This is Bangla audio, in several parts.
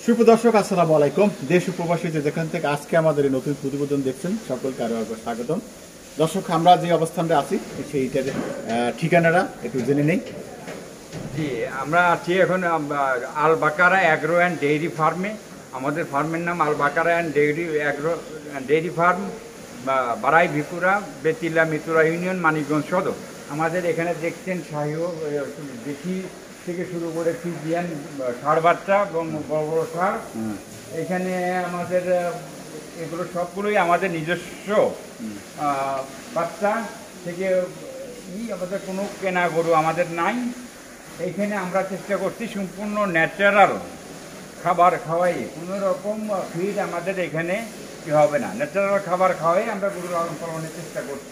সুপ্রদর্শক আসসালামু আলাইকুম। দেশ ও প্রবাসী যেখান থেকে আজকে আমাদের এই নতুন প্রতিবেদন দেখছেন সকলকে আরো একবার স্বাগতম। দর্শক, আমরা যে অবস্থানটা আছি সেইটার ঠিকানাটা একটু জেনে নেই। জি, আমরা আছি এখন Al Bakara agro and dairy ফার্মে। আমাদের ফার্মের নাম Al Bakara and dairy farm, Barai Bhikura, Betila Mitura union, Manikganj Sadar. আমাদের এখানে দেখছেন শাহিও দেশি থেকে শুরু করে ফ্রিজিয়ান ষাঁড় বাচ্চা এবং বড় বড় ষাঁড়। এখানে আমাদের এগুলো সবগুলোই আমাদের নিজস্ব বাচ্চা থেকে। আমাদের কোনো কেনা গরু আমাদের নাই। এইখানে আমরা চেষ্টা করছি সম্পূর্ণ ন্যাচারাল খাবার খাওয়াই, কোনো রকম ফিড আমাদের এখানে কি হবে না। ন্যাচারাল খাবার খাওয়াই আমরা গরু লালন পালনের চেষ্টা করছি।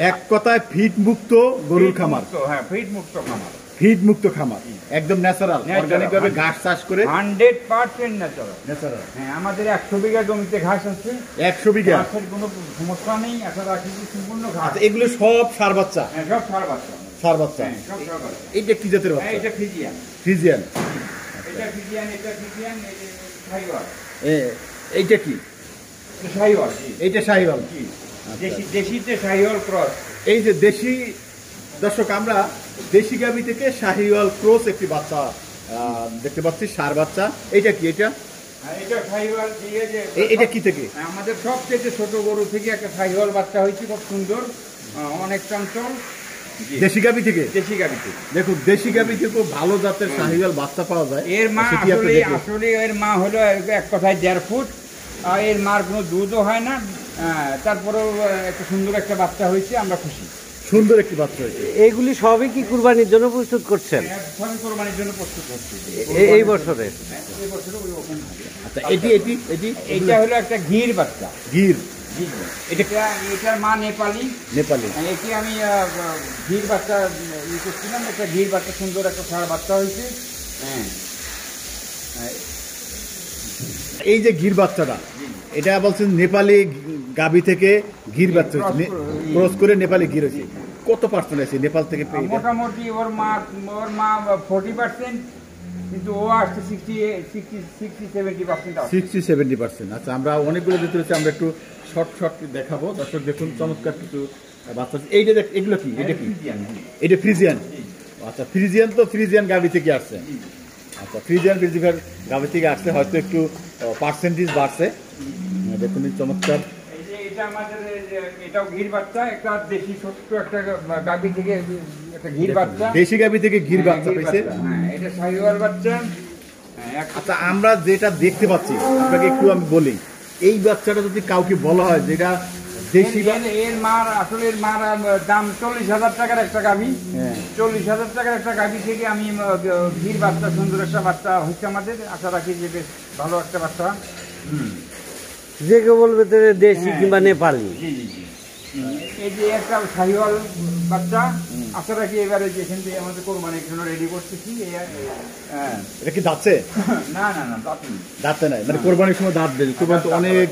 এক কথায় ফিড মুক্ত গরুর খামার। হ্যাঁ, ফিড মুক্ত খামার, ফিড মুক্ত খামার, একদম ন্যাচারাল, অর্গানিক ভাবে ঘাস চাষ করে 100% ন্যাচারাল। হ্যাঁ, আমাদের 100 বিঘা জমিতে ঘাস আছে। 100 বিঘা, ঘাসের কোনো সমস্যা নেই। আশা রাখি সম্পূর্ণ ঘাস। এগুলো সব ষাঁড় বাচ্চা? হ্যাঁ, সব ষাঁড় বাচ্চা। ষাঁড় বাচ্চা। এইটা কি জাতের বাচ্চা? এটা ফ্রিজিয়ান। ফ্রিজিয়ান, এটা ফ্রিজিয়ান, এটা ফ্রিজিয়ান, এটা শাহিওয়াল। এইটা কি? শাহিওয়াল। এইটা শাহিওয়াল। দেশিতে শাহিওয়াল ক্রস। এই যে দেশি, দর্শক আমরা দেশি গাভী থেকে শাহিওয়াল ক্রস একটি বাচ্চা দেখতে পাচ্ছি, ষাঁড় বাচ্চা। এইটা কি? এটা শাহিওয়াল দিয়ে যে এটা কি থেকে? আমাদের সবচেয়ে ছোট গরু থেকে একটা শাহিওয়াল বাচ্চা হয়েছে, খুব সুন্দর, অনেক চঞ্চল। দেশি গাভী থেকে? দেশি গাভী থেকে। দেখুন, দেশি গাভী থেকে খুব ভালো জাতের শাহিওয়াল বাচ্চা পাওয়া যায়। এর মা আসলে এর মা হলো এক কথায় 1.5 ফুট। আর এর মার কোনো দুধও হয় না। তারপরেও একটা সুন্দর একটা বাচ্চা হয়েছে, আমরা খুশি। সুন্দর একটি বাচ্চা হয়েছে। এইগুলি সবই কি কুরবানির জন্য প্রস্তুত করছেন? সবই কুরবানির জন্য প্রস্তুত করছি এই বছরে। এই বছরে ওরকম। আচ্ছা, এটা হলো একটা গির বাচ্চা। গির? এটার মা নেপালি। নেপালি। একে আমি গির বাচ্চা করছিলাম। একটা গির বাচ্চা, সুন্দর একটা ষাঁড় বাচ্চা হয়েছে। হ্যাঁ, এই যে গির বাচ্চাটা, এটা বলছেন নেপালি গাভী থেকে গির বাচ্চা ক্রস করে নেপালি গির হয়েছে। কত পার্সেন্ট আছে নেপাল থেকে? মোটামুটি ওর মা 40%, কিন্তু ও আসছে 60-70%। আচ্ছা, আমরা অনেকগুলো দিতে হচ্ছে, আমরা একটু শর্ট দেখাবো। দর্শক দেখুন, চমৎকার কিছু বাচ্চা। এইটা এগুলো কি? এটা কি? এটা ফ্রিজিয়ান। আচ্ছা, ফ্রিজিয়ান তো ফ্রিজিয়ান গাভী থেকে আসছে। আচ্ছা, ফ্রিজিয়ান গাভী থেকে আসছে, হয়তো একটু পার্সেন্টেজ বাড়ছে। দেখুন চমৎকার। এটা আমাদের এটাও গির বাচ্চা, একটা দেশি ছোট্ট একটা গাভী থেকে একটা গির বাচ্চা। দেশি গাভী থেকে গির বাচ্চা পেয়েছে। হ্যাঁ, এটা শাহিওয়াল বাচ্চা। আচ্ছা, আমরা যেটা দেখতে পাচ্ছি, আপনাকে একটু আমি বলি, এই বাচ্চাটা যদি কাউকে বলা হয় যেটা দেশি, এর মার আসলে এর মার দাম 40,000 টাকার একটা গাভী। 40,000 টাকার একটা গাভী থেকে আমি গির বাচ্চা, সুন্দর একটা বাচ্চা হচ্ছে আমাদের। আশা রাখি যে বেশ ভালো একটা বাচ্চা। যে কেউ বলবে দেশি কিংবা নেপালি। এই যে একটা শাহিওয়াল বাচ্চা, আশা রাখি এবারে যেখান থেকে আমাদের কোরবানির জন্য রেডি করতেছি। এটা কি দাঁতছে? না, দাঁতে নাই, মানে কোরবানির সময় দাঁত দেবে। কোরবানি তো অনেক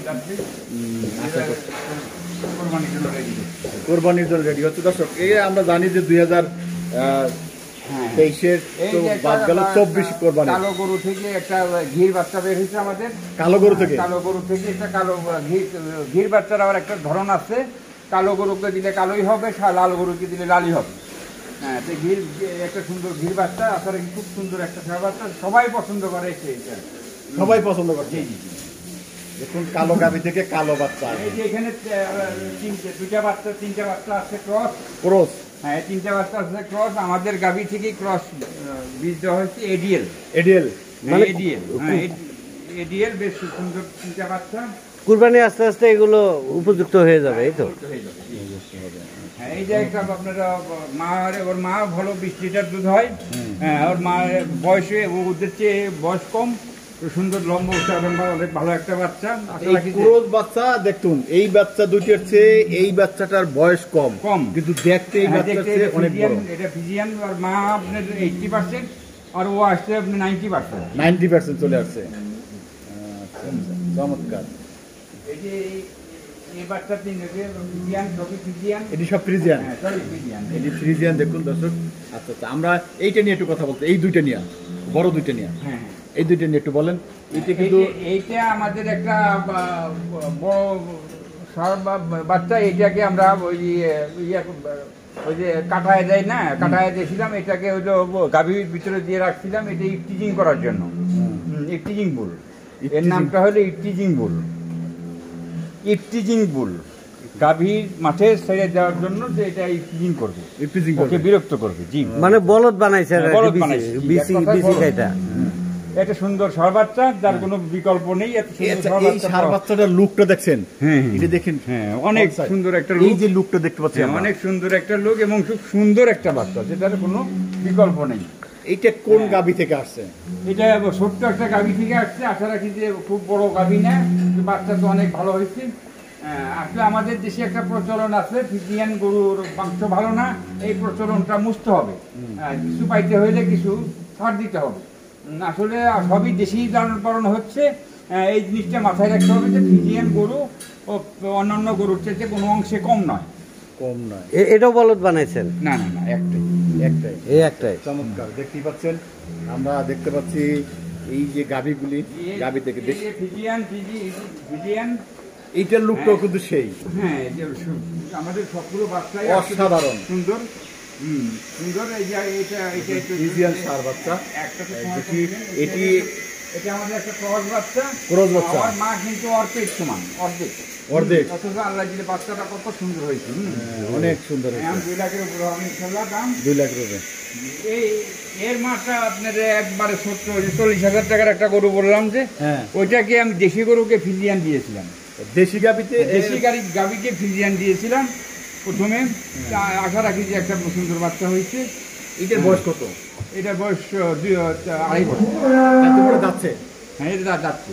কোরবানির জন্য রেডি হচ্ছে। দর্শক, এই আমরা জানি যে 2023-এর বাদ গেল, 24 কোরবানি। কালো গরু থেকে একটা ঘির বাচ্চা বের হয়েছে আমাদের। কালো গরু থেকে একটা কালো ঘির বাচ্চার আবার একটা ধরন আছে। কালো গরুকে দিলে কালোই হবে, লাল গরুকে দিলে লালই হবে। হ্যাঁ, তো একটা সুন্দর ঘির বাচ্চা, আসলে খুব সুন্দর একটা ষাঁড় বাচ্চা, সবাই পছন্দ করে। সবাই পছন্দ করছে। দেখুন, কালো গাভী থেকে কালো বাচ্চা। এই যে এখানে তিনটা বাচ্চা আছে ক্রস। হ্যাঁ, 3টা বাচ্চা আছে ক্রস। আমাদের গাভী থেকে ক্রস বীজ দেওয়া হয়েছে। এডিএল বেশ সুন্দর 3টা বাচ্চা। কুরবানি আস্তে আস্তে এগুলো উপযুক্ত হয়ে যাবে, এই তো। হ্যাঁ, এই যে একটা আপনারা ওর মা ভালো 20 লিটার দুধ হয়। হ্যাঁ, ওর মা বয়সে ওদের চেয়ে বয়স কম, সুন্দর লম্বা অনেক ভালো একটা বাচ্চা। বাচ্চা দেখুন, এই বাচ্চা দুইটার চেয়ে এই বাচ্চাটার বয়স কম, কিন্তু দেখতে এই বাচ্চার চেয়ে অনেক বড়। এটা ফিজিয়ান। আর মা আপনার 80%, আর ও আসছে আপনি 90% চলে আসছে। চমৎকার। এই যে এই বাচ্চা এটি সব ফ্রিজিয়ান। এটি ফ্রিজিয়ান। দেখুন দর্শক, আচ্ছা, আমরা এইটা নিয়ে একটু কথা বলতে, এই দুইটা নিয়ে, বড় দুইটা নিয়ে। হ্যাঁ, এই দুইটা নিয়ে একটু বলেন। এটা কিন্তু এইটা আমাদের একটা বড় ষাঁড় বাচ্চা, এইটাকে আমরা ওই যে কাটায় দেয় না, কাটায় দিয়েছিলাম, এটাকে ওই যে গাভীর ভিতরে দিয়ে রাখছিলাম, এটা ইফটিজিং করার জন্য। ইফটিজিং বুল, এর নামটা হলো ইফটিজিং বুল। ইফটিজিং বুল গাভীর মাঠে ছেড়ে দেওয়ার জন্য, যে এটা ইফটিজিং করবে, ইফটিজিং ওকে বিরক্ত করবে। জি, মানে বলদ বানাইছে, বলদ বানাইছে। এটা এটা সুন্দর ষাঁড় বাচ্চা, যার কোনো বিকল্প নেই। এত সুন্দর ষাঁড় বাচ্চাটার লুকটা দেখছেন? এটা দেখেন, অনেক সুন্দর একটা এই যে লুকটা দেখতে পাচ্ছেন, অনেক সুন্দর একটা লুক এবং খুব সুন্দর একটা বাচ্চা, যেটার কোনো বিকল্প নেই। এইটা কোন গাভী থেকে আসছে? এটা ছোট্ট একটা গাভী থেকে আসছে। আশা রাখি যে খুব বড় গাভী না, বাচ্চা তো অনেক ভালো হয়েছে। আসলে আমাদের দেশে একটা প্রচলন আছে, ফ্রিজিয়ান গরুর মাংস ভালো না, এই প্রচলনটা মুছতে হবে। কিছু পাইতে হইলে কিছু ছাড় দিতে হবে। আসলে সবই দেশি লালন পালন হচ্ছে, এই জিনিসটা মাথায় রাখতে হবে যে ফ্রিজিয়ান গরু ও অন্যান্য গরুর চাইতে কোনো অংশে কম নয়। এটাও বলদ বানাইছেন? না না না, একটাই। এই একটাই। চমৎকার, দেখতেই পাচ্ছেন, আমরা দেখতে পাচ্ছি এই যে গাভীগুলি, গাভী থেকে ফ্রিজিয়ান এইটার লুকটাও কিন্তু সেই। হ্যাঁ, আমাদের সবগুলো বাচ্চাই অসাধারণ সুন্দর। সুন্দর। এই যে এটা ফ্রিজিয়ান ষাঁড় বাচ্চা, এটি এটা আমাদের একটা ক্রস বাচ্চা। আমার মা কিন্তু অর্ধেক সমান, অর্ধেক। অথচ আল্লাহ দিলে বাচ্চাটা কত সুন্দর হয়েছে, অনেক সুন্দর হয়েছে। 2 লাখের উপরে হবে ইনশাআল্লাহ দাম। 2 লাখ রুপে। এর মাটা আপনার একবারে ছোট্ট, 40,000 টাকার একটা গরু বললাম যে, ওইটাকে আমি দেশি গরুকে ফ্রিজিয়ান দিয়েছিলাম। দেশি গাভীকে ফ্রিজিয়ান দিয়েছিলাম প্রথমে। আশা রাখি যে একটা সুন্দর বাচ্চা হয়েছে। এটার বয়স কত? এটার বয়স 2.5 বছর যাচ্ছে। হ্যাঁ, এটা যাচ্ছে।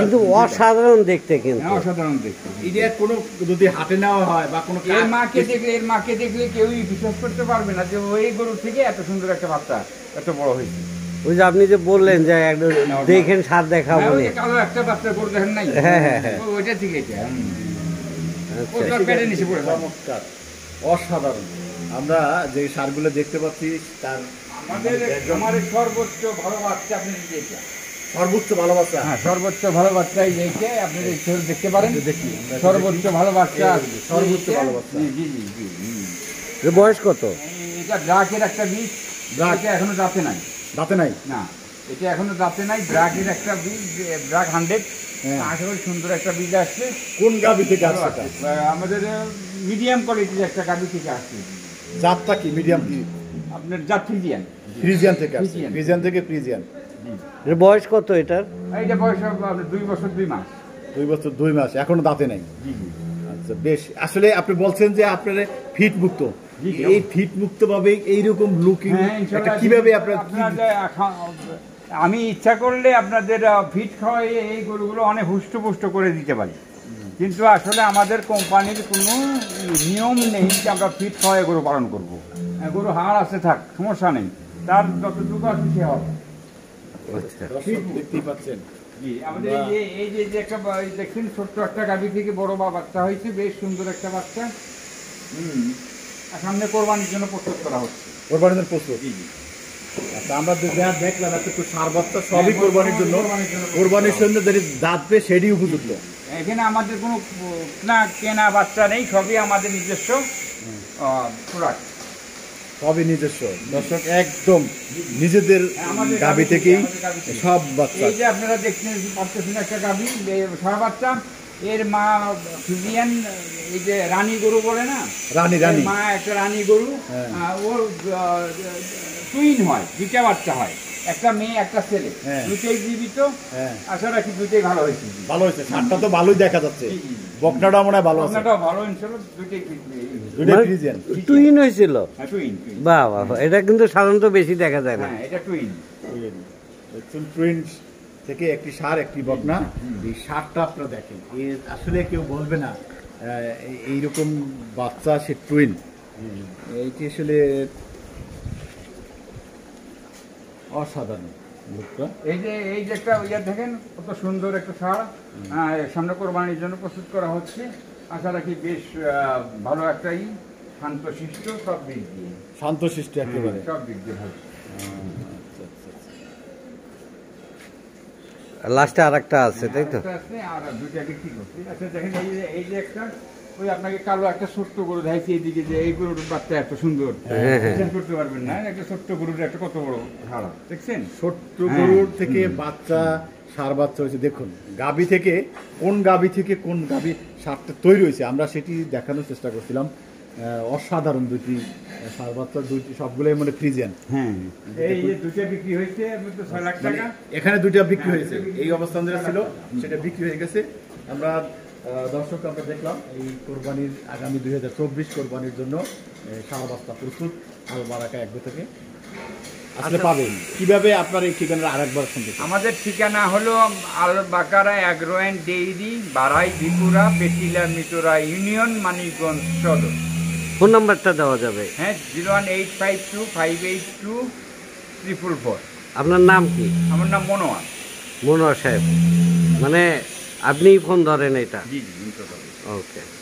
কিন্তু অসাধারণ দেখতে, কিন্তু অসাধারণ দেখতে। এটা কোনো যদি হাটে নেওয়া হয় বা কোনো, এর মাকে দেখলে কেউই বিশ্বাস করতে পারবে না যে ওই গরু থেকে এত সুন্দর একটা বাচ্চা এত বড় হয়েছে। ওই যে আপনি যে বললেন যে দেখেন, সার দেখাবো, কালো একটা বাচ্চা গরু দেখেন নাই? ওইটা থেকে এটা পেটে নিচে পড়ে। চমৎকার, অসাধারণ। আমরা যে সারগুলো দেখতে পাচ্ছি, তার আমাদের সর্বোচ্চ ভালো বাচ্চা আপনি যেটা, সর্বোচ্চ ভালো বাচ্চা। হ্যাঁ, সর্বোচ্চ ভালো বাচ্চা এইটা আপনি দেখতে পারেন। দেখি সর্বোচ্চ ভালো বাচ্চা, সর্বোচ্চ ভালো বাচ্চা। জি। বয়স কত? এটা ব্রাকের একটা বীজ। এটা এখনো দাঁতে নাই। না, এটা এখনো দাঁতে নাই। ব্রাকের একটা বীজ, ব্রাক 100। আশা করি সুন্দর একটা বীজ আসছে। কোন গাভী থেকে আসছে? আমাদের মিডিয়াম কোয়ালিটির একটা গাভী থেকে আসছে। জাতটা কি? মিডিয়াম কি? আপনার জাত ফ্রিজিয়ান। ফ্রিজিয়ান থেকে আসছে। ফ্রিজিয়ান। বয়স কত এটার? এইটা বয়স আপনার 2 বছর 2 মাস। 2 বছর 2 মাস, এখনো দাঁতে নাই। আচ্ছা, বেশ। আসলে আপনি বলছেন যে আপনার ফিট মুক্ত, এই ফিট মুক্ত ভাবে এইরকম লুকিং কিভাবে আপনার? আমি ইচ্ছা করলে আপনাদের ফিট খাওয়াই এই গরুগুলো অনেক হুষ্টপুষ্ট করে দিতে পারি, কিন্তু আসলে আমাদের কোম্পানির কোনো নিয়ম নেই যে আমরা ফিট খাওয়াই গরু পালন করবো। গরু হাড় আছে, থাক, সমস্যা নেই, তার যতটুকু আছে সে হবে। দেখতেই পাচ্ছেন, জি, আমাদের এই যে একটা দেখছেন, ছোট্ট একটা গাভী থেকে বড় বাচ্চা হয়েছে, বেশ সুন্দর একটা বাচ্চা। সামনে কোরবানির জন্য প্রস্তুত করা হচ্ছে। কোরবানির জন্য প্রস্তুত? আচ্ছা, আমরা দেখলাম একটু ষাঁড় বাচ্চা, সবই কোরবানির জন্য। কোরবানির জন্য যদি দাঁত পেয়ে সেটাই উপযুক্ত। এখানে আমাদের কোনো কেনা বাচ্চা নেই, সবই আমাদের নিজস্ব প্রোডাক্ট, সবই নিজস্ব। দর্শক, একদম নিজেদের গাভী থেকেই সব বাচ্চা। এই যে আপনারা দেখছেন পাচ্ছেন একটা গাভী, ষাঁড় বাচ্চা, এর মা ফ্রিজিয়ান, এই যে রানী গরু বলে না, রানী মা একটা রানী গরু। ওর টুইন হয়, 2টা বাচ্চা হয়, একটা মেয়ে একটা ছেলে, দুটোই জীবিত। আশা রাখি দুটোই ভালো হয়েছে। ষাঁড়টা তো ভালোই দেখা যাচ্ছে, বকনাটা মনে হয় ভালো আছে। ভালো ইনশাআল্লাহ, দুটোই ফ্রিজিয়ান। টুইন হয়েছিল? বাহ, এটা কিন্তু সাধারণত বেশি দেখা যায় না। এটা টুইন থেকে একটি ষাঁড়, একটি বকনা। এই ষাঁড়টা আপনারা দেখেন, আসলে কেউ বলবে না এইরকম বাচ্চা সে টুইন। এইটি আসলে অসাধারণ। এই যে একটা ইয়া দেখেন, কত সুন্দর একটা ষাঁড়, সামনে কোরবানির জন্য প্রস্তুত করা হচ্ছে। আশা রাখি বেশ ভালো একটাই, শান্তশিষ্ট, সব দিক দিয়ে শান্তশিষ্ট, একেবারে সব দিক দিয়ে ভালো। লাস্টে আর একটা আছে, তাই তো? আরেকটা আছে, আর দুইটা বিক্রি করছি। আচ্ছা দেখেন, এই যে একটা, ওই আপনাকে কালো একটা ছোট্ট গরু দেখাইছি এইদিকে, যে এই গরুর বাচ্চা এত সুন্দর, বিশ্বাস করতে পারবেন না। একটা ছোট্ট গরুর একটা কত বড় হাড় দেখছেন? ছোট্ট গরুর থেকে বাচ্চা সার বাচ্চা হয়েছে। দেখুন গাভী থেকে কোন গাভী সারটা তৈরি হয়েছে, আমরা সেটি দেখানোর চেষ্টা করছিলাম। অসাধারণ দুটি সার বাচ্চা, দুইটি সবগুলোই মানে ফ্রিজিয়ান। হ্যাঁ, এই যে দুইটা বিক্রি হয়েছে, তো 6 লাখ টাকা। এখানে দুইটা বিক্রি হয়েছে, এই অবস্থান যেটা ছিল সেটা বিক্রি হয়ে গেছে। আমরা দর্শক আমরা দেখলাম এই কোরবানির আগামী 2024 কোরবানির জন্য সার বাচ্চা প্রস্তুত আলবারাকা এগ্রো থেকে। আসলে পাবেন কিভাবে? আপনার এই ঠিকানাটা আরেকবার শুনতে। আমাদের ঠিকানা হলো Al Bakara agro and dairy, Barai Bhikura, Betila Mitora union, Manikganj Sadar. Phone নাম্বারটা দেওয়া যাবে? হ্যাঁ, 01852582444। আপনার নাম কি? আমার নাম মনোয়ার। মনোয়ার সাহেব, মানে আপনিই ফোন ধরেন এটা? জি জি। ওকে।